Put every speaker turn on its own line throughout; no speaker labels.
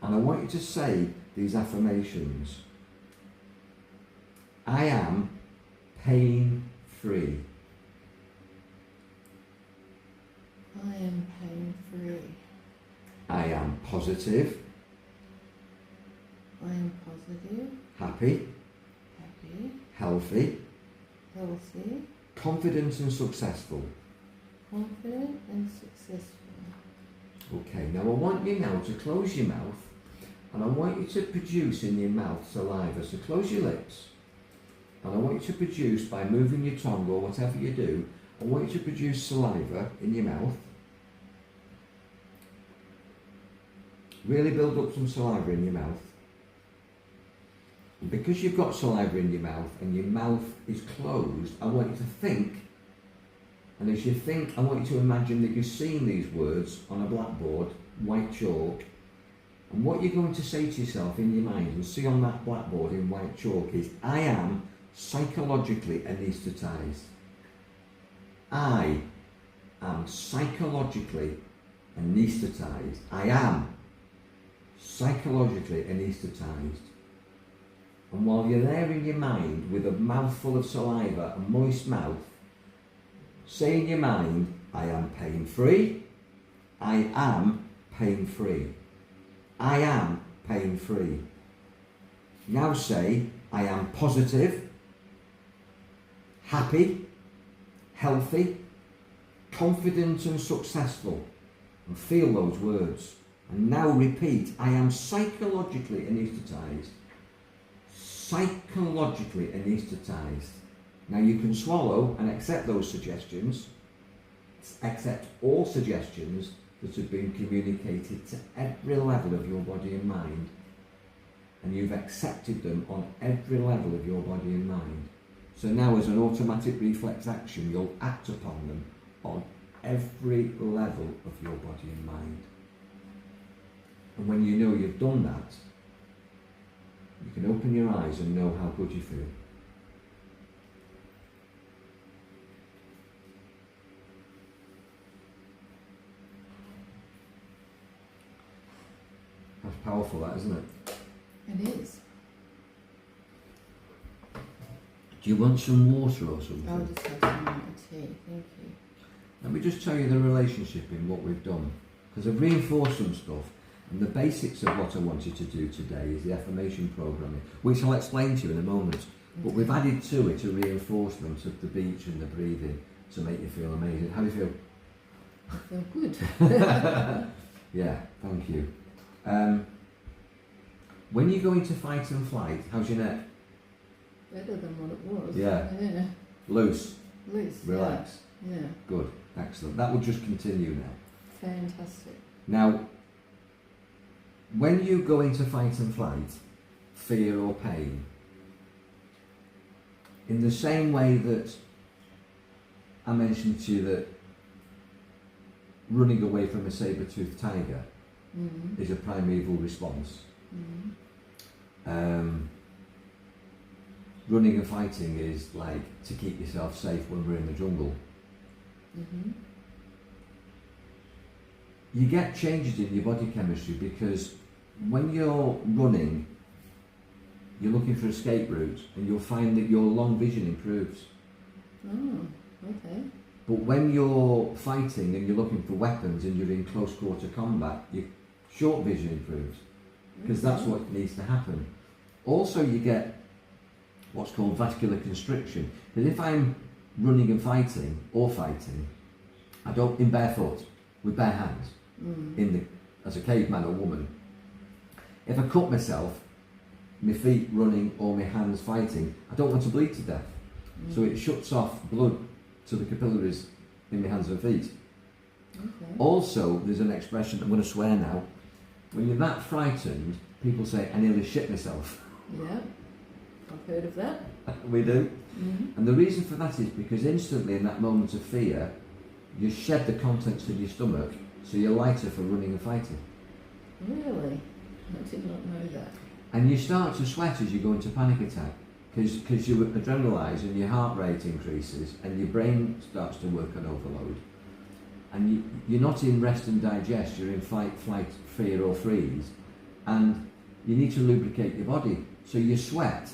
And I want you to say these affirmations. I am pain-free.
I am pain-free.
I am positive.
I am positive.
Happy.
Happy.
Healthy.
Healthy.
Confident and successful.
Confident and successful.
Okay, now I want you now to close your mouth, and I want you to produce in your mouth saliva. So close your lips, and I want you to produce, by moving your tongue or whatever you do, I want you to produce saliva in your mouth. Really build up some saliva in your mouth. And because you've got saliva in your mouth and your mouth is closed, I want you to think. And as you think, I want you to imagine that you're seeing these words on a blackboard, white chalk. And what you're going to say to yourself in your mind and see on that blackboard in white chalk is, I am psychologically anaesthetized. I am psychologically anaesthetized. I am psychologically anaesthetized. And while you're there in your mind with a mouthful of saliva, a moist mouth, say in your mind, I am pain-free. I am pain-free. I am pain-free. Now say, I am positive, happy, healthy, confident and successful. And feel those words. And now repeat, I am psychologically anaesthetized. Psychologically anaesthetized. Now you can swallow and accept those suggestions, accept all suggestions that have been communicated to every level of your body and mind, and you've accepted them on every level of your body and mind. So now as an automatic reflex action, you'll act upon them on every level of your body and mind. And when you know you've done that, you can open your eyes and know how good you feel. That's powerful, that, isn't it?
It is.
Do you want some water or something?
I'll just have some more tea, thank you.
Let me just tell you the relationship in what we've done, because I've reinforced some stuff, and the basics of what I want you to do today is the affirmation programming, which I'll explain to you in a moment. But we've added to it a reinforcement of the beach and the breathing to make you feel amazing. How do you feel?
I feel good.
Yeah, thank you. When you go into fight and flight, how's your neck?
Better than what it was.
Yeah.
Yeah.
Loose.
Loose.
Relax.
Yeah.
Good. Excellent. That will just continue now.
Fantastic.
Now, when you go into fight and flight, fear or pain, in the same way that I mentioned to you that running away from a saber-toothed tiger is a primeval response, running and fighting is like to keep yourself safe when we're in the jungle. You get changes in your body chemistry because when you're running, you're looking for escape routes, and you'll find that your long vision improves.
Oh, okay.
But when you're fighting and you're looking for weapons and you're in close quarter combat, your short vision improves, because that's what needs to happen. Also, you get what's called vascular constriction. Because if I'm running and fighting, I don't in barefoot with bare hands, as a caveman or woman. If I cut myself, my feet running or my hands fighting, I don't want to bleed to death. So it shuts off blood to the capillaries in my hands and feet.
Okay.
Also, there's an expression, I'm going to swear now, when you're that frightened, people say, I nearly shit myself.
Yeah, I've heard of that.
We do. And the reason for that is because instantly in that moment of fear, you shed the contents of your stomach, so you're lighter for running and fighting.
Really? I did not know that.
And you start to sweat as you go into panic attack, because you adrenalise and your heart rate increases and your brain starts to work on overload. And you're not in rest and digest, you're in fight, flight, fear or freeze. and you need to lubricate your body. So you sweat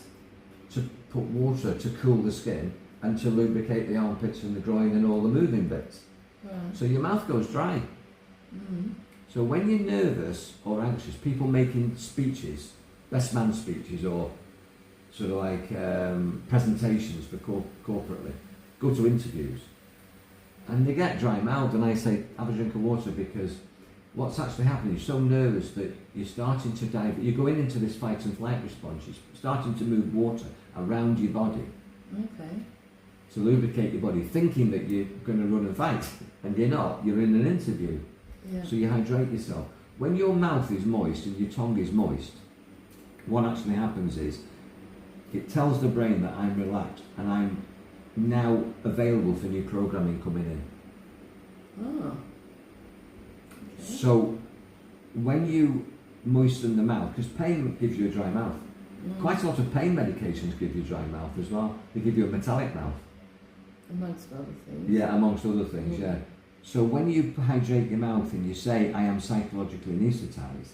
to put water to cool the skin and to lubricate the armpits and the groin and all the moving bits.
Right.
So your mouth goes dry. So when you're nervous or anxious, people making speeches, best man speeches or sort of like presentations for corporately, go to interviews and they get dry mouthed, and I say have a drink of water, because what's actually happening, you're so nervous that you're starting to you're going into this fight and flight response, you're starting to move water around your body.
Okay.
To lubricate your body, thinking that you're going to run and fight, and you're not, you're in an interview.
Yeah.
So you hydrate yourself. When your mouth is moist and your tongue is moist, what actually happens is it tells the brain that I'm relaxed and I'm now available for new programming coming in.
Oh. Okay.
So when you moisten the mouth, because pain gives you a dry mouth, quite a lot of pain medications give you a dry mouth as well. They give you a metallic mouth.
Amongst other things.
Yeah, amongst other things, yeah. So when you hydrate your mouth and you say, I am psychologically anaesthetised,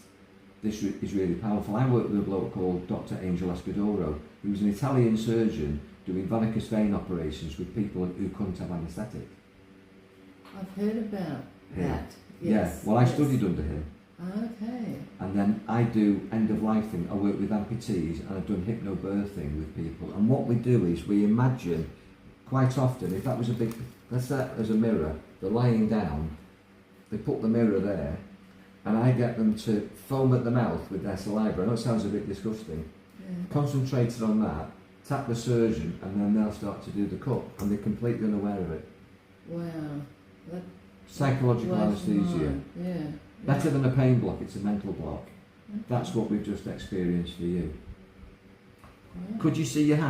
this is really powerful. I worked with a bloke called Dr. Angel Escudero, who was an Italian surgeon doing varicose vein operations with people who couldn't have anaesthetic.
I've heard about that. Yes.
Yeah, well, I studied under him.
Okay.
And then I do end of life thing. I work with amputees and I've done hypnobirthing with people. And what we do is we imagine, quite often, if that was a big, let's say as a mirror, they're lying down, they put the mirror there, and I get them to foam at the mouth with their saliva. I know it sounds a bit disgusting.
Yeah.
Concentrated on that, tap the surgeon, and then they'll start to do the cut, and they're completely unaware of it.
Wow. That
Psychological
blows my
anaesthesia.
mind. Yeah.
Better than a pain block, it's a mental block.
Okay.
That's what we've just experienced for you.
Wow.
Could you see your hand?